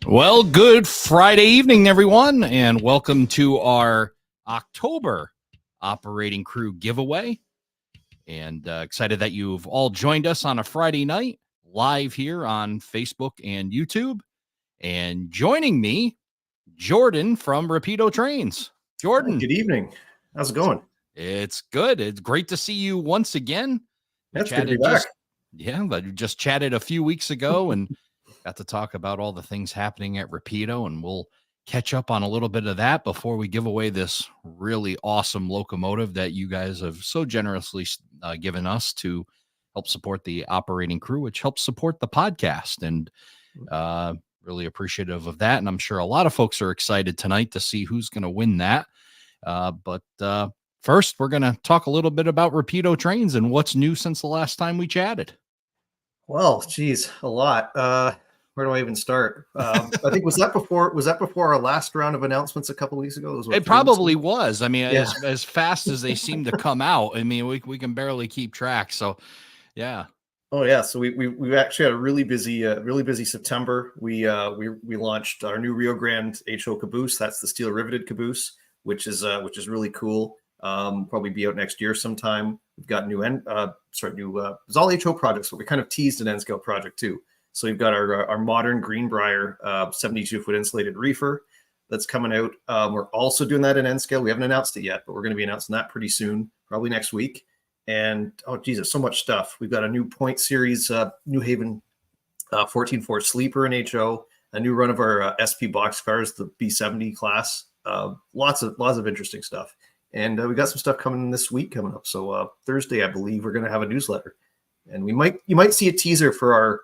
Well, good Friday evening, everyone, and welcome to our October operating crew giveaway. And excited that you've all joined us on a Friday night live here on Facebook and YouTube. And joining me, Jordan from Rapido Trains. Jordan. Good evening. How's it going? It's good. It's great to see you once again. That's good to be back. But we just chatted a few weeks ago and got to talk about all the things happening at Rapido, and we'll catch up on a little bit of that before we give away this really awesome locomotive that you guys have so generously given us to help support the operating crew, which helps support the podcast. And really appreciative of that. And I'm sure a lot of folks are excited tonight to see who's going to win that. But first, we're going to talk a little bit about Rapido Trains and what's new since the last time we chatted. Well, geez, a lot. Where do I even start? I think was that before our last round of announcements a couple of weeks ago? It probably was. I mean, as fast as they seem to come out, I mean, we can barely keep track. So, yeah. Oh yeah. So we actually had a really busy September. We launched our new Rio Grande HO caboose. That's the steel riveted caboose, which is really cool. Probably be out next year sometime. We've got it's all HO projects, but we kind of teased an N-scale project too. So we've got our modern Greenbrier 72-foot insulated reefer that's coming out. We're also doing that in N-scale. We haven't announced it yet, but we're going to be announcing that pretty soon, probably next week. And oh Jesus, so much stuff. We've got a new Point Series New Haven 14-4 sleeper in HO, a new run of our SP boxcars, the B70 class. Lots of interesting stuff. And we got some stuff coming this week coming up. So Thursday, I believe, we're going to have a newsletter, and you might see a teaser for our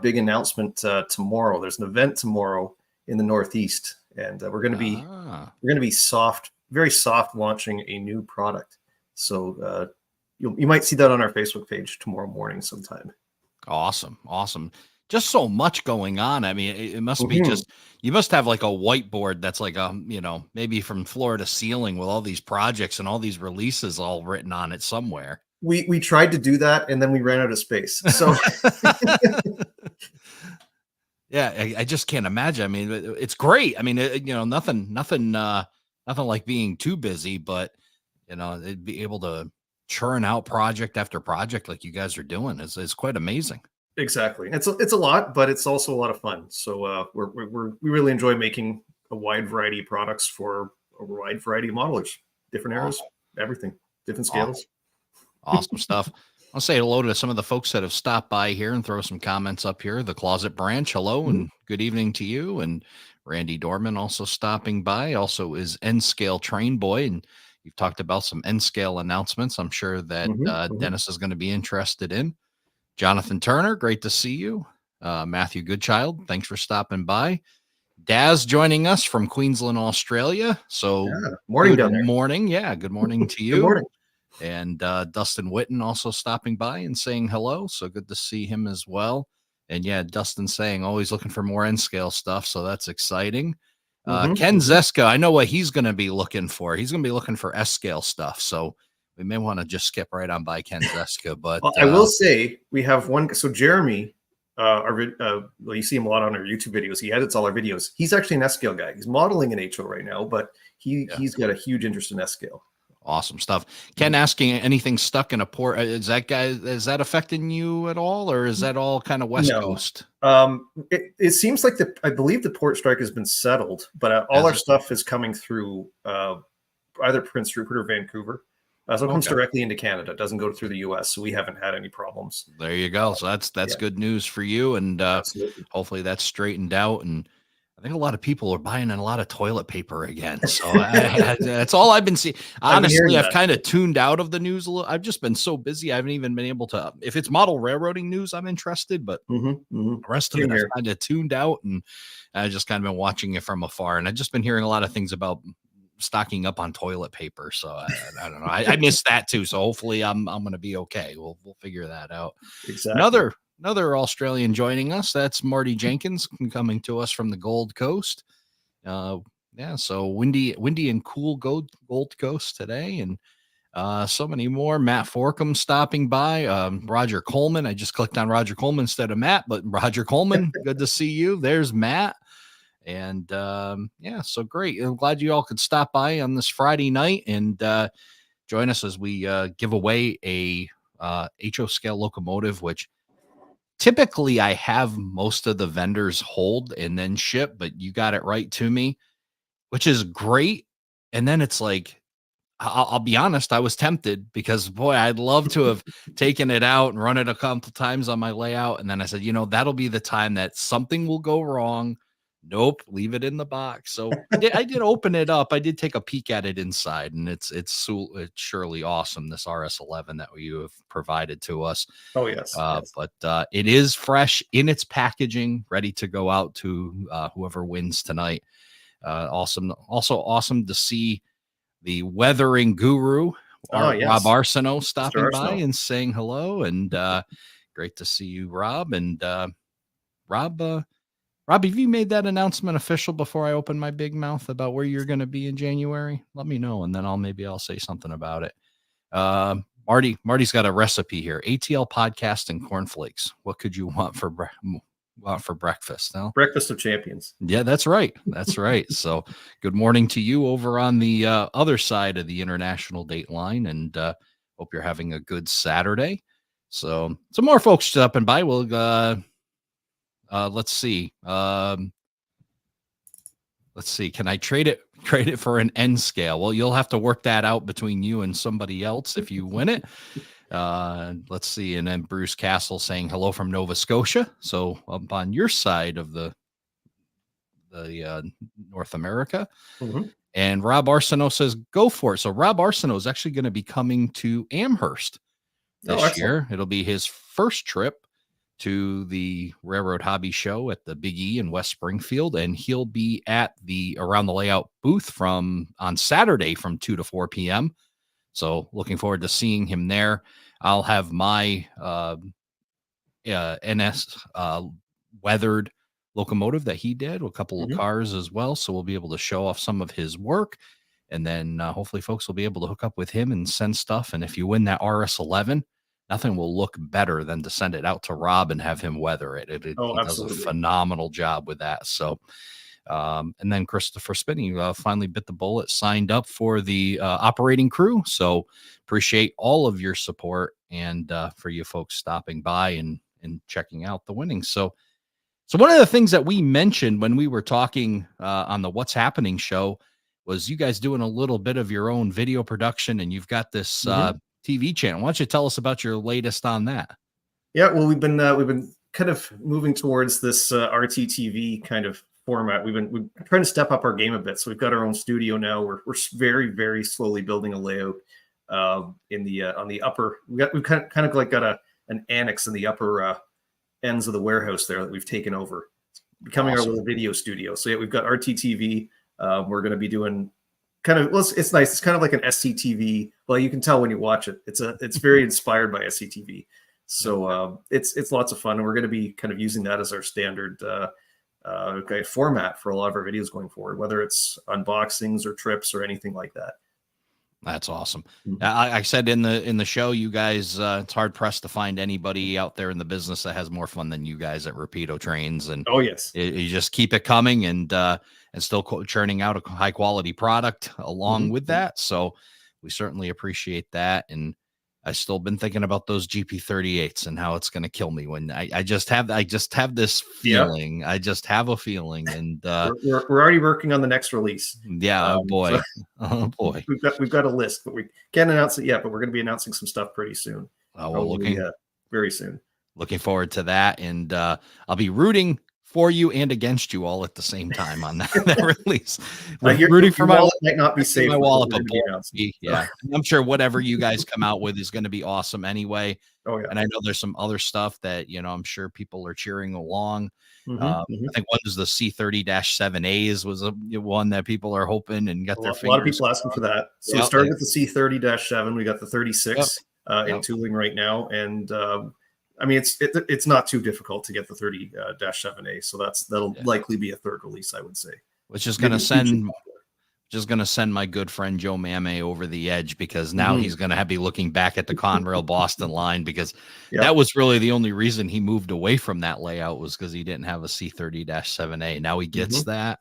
big announcement tomorrow. There's an event tomorrow in the Northeast, and we're going to be very soft launching a new product. So you might see that on our Facebook page tomorrow morning sometime. Awesome. Just so much going on. I mean, it must be you must have like a whiteboard that's like maybe from floor to ceiling with all these projects and all these releases all written on it somewhere. We tried to do that, and then we ran out of space. So yeah, I just can't imagine. I mean, it's great. I mean, nothing like being too busy, but it'd be able to churn out project after project like you guys are doing is quite amazing. Exactly. It's a lot, but it's also a lot of fun. So we really enjoy making a wide variety of products for a wide variety of modelers, different eras, everything, different scales. Awesome stuff. I'll say hello to some of the folks that have stopped by here and throw some comments up here. The Closet Branch, hello and good evening to you. And Randy Dorman also stopping by, also is N-Scale Train Boy. And you've talked about some N-Scale announcements I'm sure that Dennis is going to be interested in. Jonathan Turner, great to see you. Matthew Goodchild, thanks for stopping by. Daz joining us from Queensland, Australia. So morning down there. Morning. Yeah, good morning to you. Good morning. And Dustin Witten also stopping by and saying hello. So good to see him as well. And yeah, Dustin saying always looking for more N-scale stuff. So that's exciting. Ken Zeska, I know what he's going to be looking for. He's going to be looking for S-scale stuff. So we may want to just skip right on by Ken Zeska. But well, I will say we have one. So Jeremy, you see him a lot on our YouTube videos. He edits all our videos. He's actually an S-scale guy. He's modeling an HO right now, but he's got a huge interest in S-scale. Awesome stuff. Ken asking anything stuck in a port. Is that affecting you at all, or is that all kind of West Coast? It seems like I believe the port strike has been settled, but all our stuff is coming through either Prince Rupert or Vancouver. So it comes directly into Canada. It doesn't go through the US, so we haven't had any problems. There you go. So that's good news for you, and hopefully that's straightened out. And I think a lot of people are buying a lot of toilet paper again. So that's all I've been seeing. Honestly, I've kind of tuned out of the news a little. I've just been so busy. I haven't even been able to. If it's model railroading news, I'm interested, but the rest of it, I've kind of tuned out, and I just kind of been watching it from afar. And I've just been hearing a lot of things about stocking up on toilet paper. So I don't know. I missed that too. So hopefully I'm going to be okay. We'll figure that out. Exactly. Another Australian joining us. That's Marty Jenkins coming to us from the Gold Coast. So windy and cool Gold Coast today, and so many more. Matt Forkham stopping by. Roger Coleman. I just clicked on Roger Coleman instead of Matt, but Roger Coleman, good to see you. There's Matt. And yeah, so great. I'm glad you all could stop by on this Friday night and join us as we give away a HO scale locomotive, which typically I have most of the vendors hold and then ship, but you got it right to me, which is great. And then it's like, I'll be honest, I was tempted because boy, I'd love to have taken it out and run it a couple times on my layout. And then I said, that'll be the time that something will go wrong. Nope, leave it in the box. So I did open it up. I did take a peek at it inside, and it's surely awesome. This RS11 that you have provided to us. Oh yes, yes. But it is fresh in its packaging, ready to go out to whoever wins tonight. Awesome. Also awesome to see the weathering guru, Yes. Rob Arsenault, stopping Mr. by Arsenault. and saying hello. And great to see you, Rob. And Rob, have you made that announcement official before I open my big mouth about where you're going to be in January? Let me know, and then I'll say something about it. Marty's got a recipe here: ATL podcast and cornflakes. What could you want for breakfast? No? Breakfast of champions. Yeah, that's right. That's right. So good morning to you over on the other side of the international date line, and hope you're having a good Saturday. So some more folks stopping by. We'll let's see. Let's see. Can I trade it for an N scale? Well, you'll have to work that out between you and somebody else if you win it. Let's see. And then Bruce Castle saying hello from Nova Scotia. So up on your side of the North America. Mm-hmm. And Rob Arsenault says go for it. So Rob Arsenault is actually going to be coming to Amherst this year. It'll be his first trip to the Railroad Hobby Show at the Big E in West Springfield, and he'll be at the Around the Layout booth on Saturday from 2 to 4 p.m. So looking forward to seeing him there. I'll have my NS weathered locomotive that he did, a couple of cars as well. So we'll be able to show off some of his work, and then hopefully folks will be able to hook up with him and send stuff. And if you win that RS11, nothing will look better than to send it out to Rob and have him weather it. He does a phenomenal job with that. So, and then Christopher Spinney finally bit the bullet, signed up for the operating crew. So appreciate all of your support and for you folks stopping by and checking out the winnings. So one of the things that we mentioned when we were talking on the What's Happening show was you guys doing a little bit of your own video production, and you've got this TV channel. Why don't you tell us about your latest on that? Yeah, well, we've been kind of moving towards this RTTV kind of format. We're trying to step up our game a bit. So we've got our own studio now. We're very, very slowly building a layout on the upper. We've kind of like got an annex in the upper ends of the warehouse there that we've taken over, becoming our little video studio. So yeah, we've got RTTV. We're going to be doing it's nice. It's kind of like an SCTV. Well, you can tell when you watch it. It's very inspired by SCTV. So it's lots of fun, and we're going to be kind of using that as our standard format for a lot of our videos going forward, whether it's unboxings or trips or anything like that. That's awesome. I said in the show, you guys, it's hard pressed to find anybody out there in the business that has more fun than you guys at Rapido Trains. And oh yes, you just keep it coming and still churning out a high quality product along with that. So we certainly appreciate that. And I've still been thinking about those GP38s and how it's going to kill me when I just have this feeling. Yeah. I just have a feeling, and we're already working on the next release. Yeah, oh boy, oh boy. We've got a list, but we can't announce it yet. But we're going to be announcing some stuff pretty soon. Very soon. Looking forward to that, and I'll be rooting for you and against you all at the same time on that release. Rooting for my wallet might not be safe. My wallet, but yeah, I'm sure whatever you guys come out with is going to be awesome anyway. Oh yeah, and I know there's some other stuff that I'm sure people are cheering along. I think one is the C30-7As was one that people are hoping and got their fingers. A lot of people asking for that. So we started with the C30-7. We got the 36 in tooling right now, and I mean, it's not too difficult to get the 30-7A, so that'll likely be a third release, I would say. Which is going to just going to send my good friend Joe Mame over the edge, because now he's going to be looking back at the Conrail Boston line, because that was really the only reason he moved away from that layout, was because he didn't have a C30-7A. Now he gets that.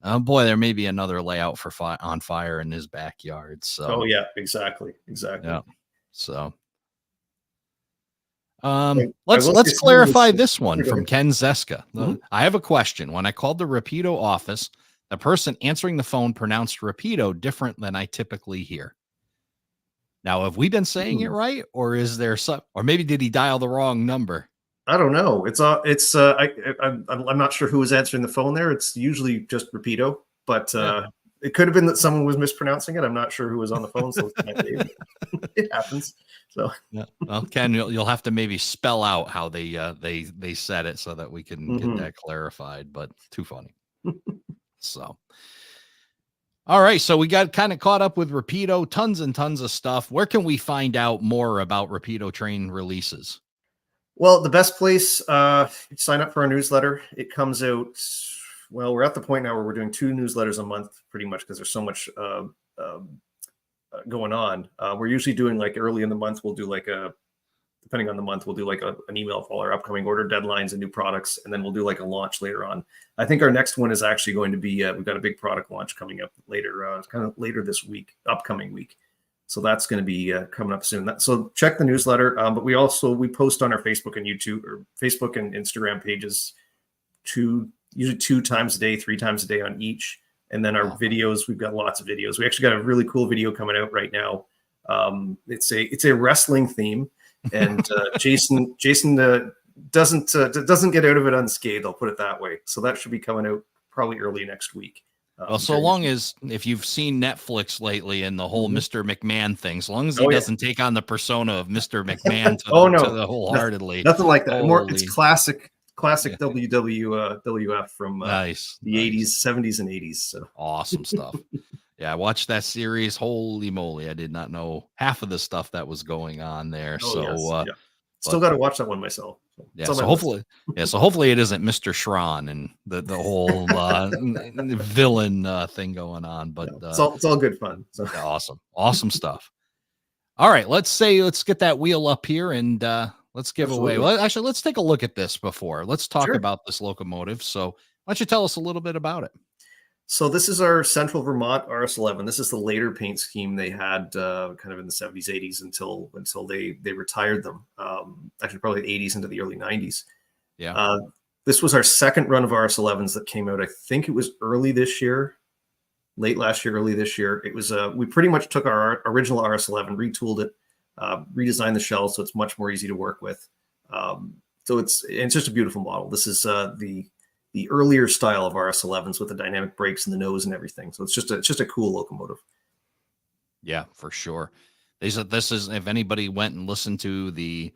Oh boy, there may be another layout for on fire in his backyard. So, oh yeah, exactly. Yeah. So, let's clarify this one from Ken Zeska. I have a question. When I called the Rapido office, the person answering the phone pronounced Rapido different than I typically hear. Now, have we been saying it right, or is there some, or maybe did he dial the wrong number? I don't know. I'm not sure who was answering the phone there. It's usually just Rapido, but it could have been that someone was mispronouncing it. I'm not sure who was on the phone, so it happens. So yeah. Well, Ken, you'll have to maybe spell out how they said it so that we can get that clarified. But too funny. So, all right. So we got kind of caught up with Rapido, tons and tons of stuff. Where can we find out more about Rapido train releases? Well, the best place, sign up for our newsletter. It comes out, well, we're at the point now where we're doing 2 newsletters a month, pretty much, because there's so much going on. We're usually doing, like, early in the month, we'll do like depending on the month, we'll do like an email of all our upcoming order deadlines and new products, and then we'll do like a launch later on. I think our next one is actually going to be, we've got a big product launch coming up later, kind of later this week, upcoming week. So that's going to be coming up soon. So check the newsletter. But we post on our Facebook and YouTube, or Facebook and Instagram pages, usually 2 times a day, 3 times a day on each. And then our videos, we've got lots of videos. We actually got a really cool video coming out right now. It's a wrestling theme, and Jason doesn't get out of it unscathed. I'll put it that way. So that should be coming out probably early next week. Well, so long as, if you've seen Netflix lately and the whole Mr. McMahon thing, as long as he doesn't take on the persona of Mr. McMahon to the wholeheartedly. Nothing like that. It's classic WWF from the 80s, 70s, and 80s. So awesome stuff. Yeah, I watched that series. Holy moly. I did not know half of the stuff that was going on there. Still got to watch that one myself. So hopefully it isn't Mr. Schron and the whole villain thing going on. But it's all good fun. So. Yeah, awesome stuff. All right, let's get that wheel up here and let's give away. Well, actually, let's take a look at this before. Let's talk about this locomotive. So why don't you tell us a little bit about it? So this is our Central Vermont RS11. This is the later paint scheme they had kind of in the 70s, 80s until they retired them. Actually, probably the 80s into the early 90s. Yeah. This was our second run of RS11s that came out. I think it was early this year, late last year, early this year. It was we pretty much took our original RS11, retooled it, redesigned the shell so it's much more easy to work with. So it's just a beautiful model. This is the earlier style of RS11s with the dynamic brakes and the nose and everything. So it's just a cool locomotive. Yeah, for sure. They said this is, if anybody went and listened to the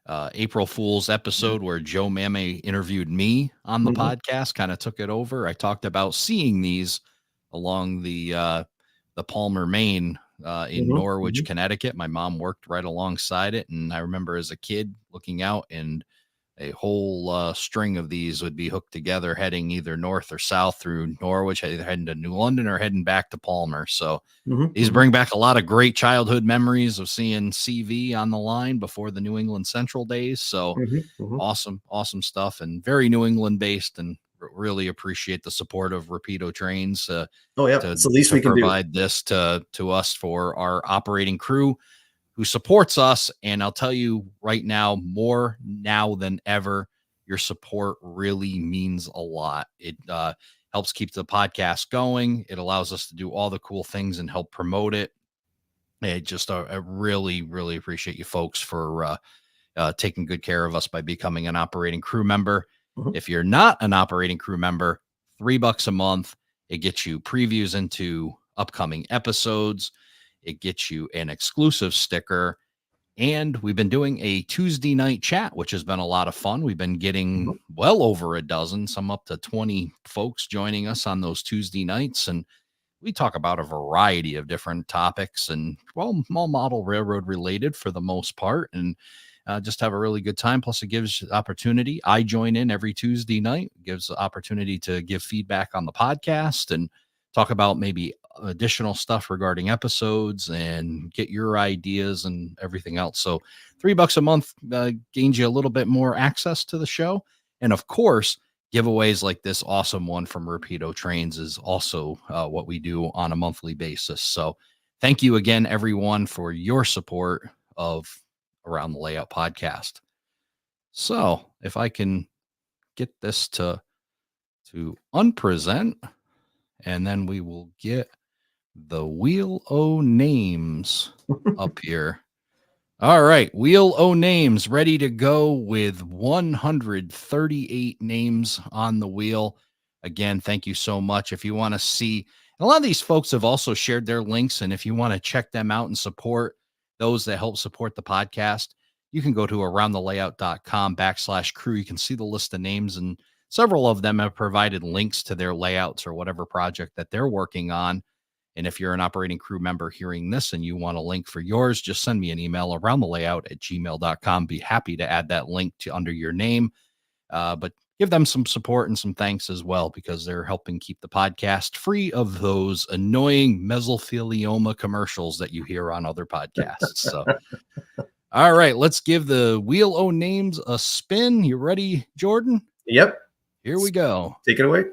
April Fool's episode where Joe Mame interviewed me on the podcast, kind of took it over. I talked about seeing these along the Palmer Main in Norwich, Connecticut. My mom worked right alongside it. And I remember as a kid looking out, and a whole string of these would be hooked together, heading either north or south through Norwich, either heading to New London or heading back to Palmer. So these bring back a lot of great childhood memories of seeing CV on the line before the New England Central days. So awesome stuff, and very New England based, and really appreciate the support of Rapido Trains. So the least we can provide this to us for our operating crew who supports us. And I'll tell you right now, more now than ever, your support really means a lot. It helps keep the podcast going. It allows us to do all the cool things and help promote it. I really, really appreciate you folks for taking good care of us by becoming an operating crew member. If you're not an operating crew member, $3 a month. It gets you previews into upcoming episodes. It gets you an exclusive sticker. And we've been doing a Tuesday night chat, which has been a lot of fun. We've been getting well over a dozen, some up to 20 folks joining us on those Tuesday nights. And we talk about a variety of different topics, and small model railroad related for the most part, and just have a really good time. Plus it gives opportunity. I join in every Tuesday night, gives the opportunity to give feedback on the podcast and talk about maybe additional stuff regarding episodes and get your ideas and everything else. So $3 a month gains you a little bit more access to the show. And of course, giveaways like this awesome one from Rapido Trains is also what we do on a monthly basis. So thank you again, everyone, for your support of Around the Layout podcast. So if I can get this to unpresent, and then we will get the Wheel O names up here. All right, Wheel O names ready to go with 138 names on the wheel. Again, thank you so much. If you want to see, a lot of these folks have also shared their links, and if you want to check them out and support those that help support the podcast, you can go to aroundthelayout.com/crew. You can see the list of names, and several of them have provided links to their layouts or whatever project that they're working on. And if you're an operating crew member hearing this and you want a link for yours, just send me an email, aroundthelayout@gmail.com. Be happy to add that link to under your name. But give them some support and some thanks as well, because they're helping keep the podcast free of those annoying mesothelioma commercials that you hear on other podcasts. So, all right, let's give the Wheel O names a spin. You ready, Jordan? Yep. Here we go. Take it away.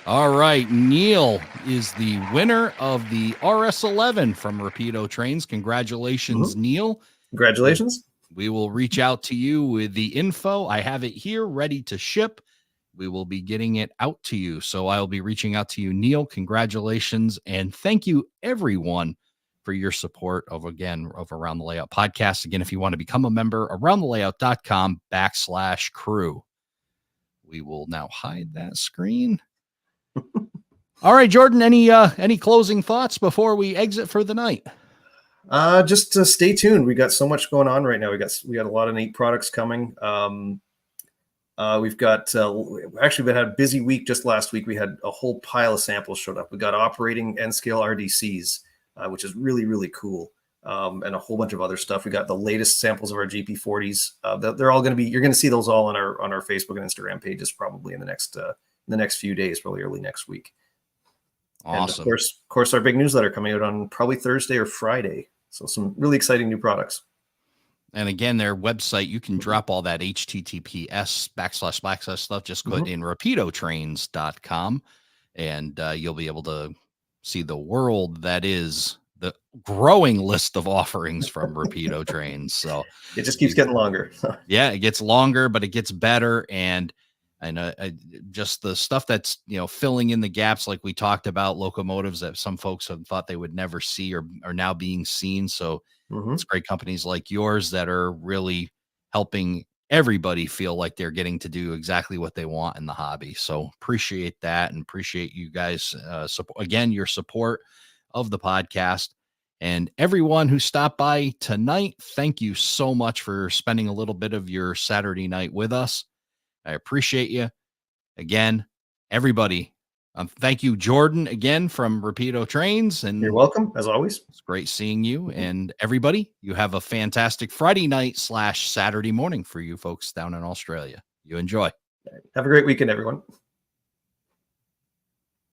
All right, Neil is the winner of the RS11 from Rapido Trains. Congratulations, Neil. Congratulations. We will reach out to you with the info. I have it here ready to ship. We will be getting it out to you. So I'll be reaching out to you, Neil. Congratulations. And thank you, everyone, for your support of Around the Layout podcast. Again, if you want to become a member, aroundthelayout.com/crew. We will now hide that screen. All right, Jordan, any closing thoughts before we exit for the night? Just to stay tuned. We got so much going on right now. We got a lot of neat products coming. We've got actually we had a busy week. Just last week we had a whole pile of samples showed up. We got operating N scale RDCs, which is really, really cool, and a whole bunch of other stuff. We got the latest samples of our GP40s. They're all going to be, you're going to see those all on our Facebook and Instagram pages probably in the next few days, probably early next week. Awesome. And of course, our big newsletter coming out on probably Thursday or Friday. So some really exciting new products. And again, their website, you can drop all that HTTPS / stuff. Just put in rapidotrains.com, and you'll be able to see the world that is the growing list of offerings from Rapido Trains. So it just keeps getting longer. Yeah, it gets longer, but it gets better. And just the stuff that's, filling in the gaps, like we talked about, locomotives that some folks have thought they would never see or are now being seen. So it's great companies like yours that are really helping everybody feel like they're getting to do exactly what they want in the hobby. So appreciate that, and appreciate you guys, your support of the podcast. And everyone who stopped by tonight, thank you so much for spending a little bit of your Saturday night with us. I appreciate you. Again, everybody. Thank you, Jordan, again from Rapido Trains. And you're welcome, as always. It's great seeing you. And everybody, you have a fantastic Friday night / Saturday morning for you folks down in Australia. You enjoy. Have a great weekend, everyone.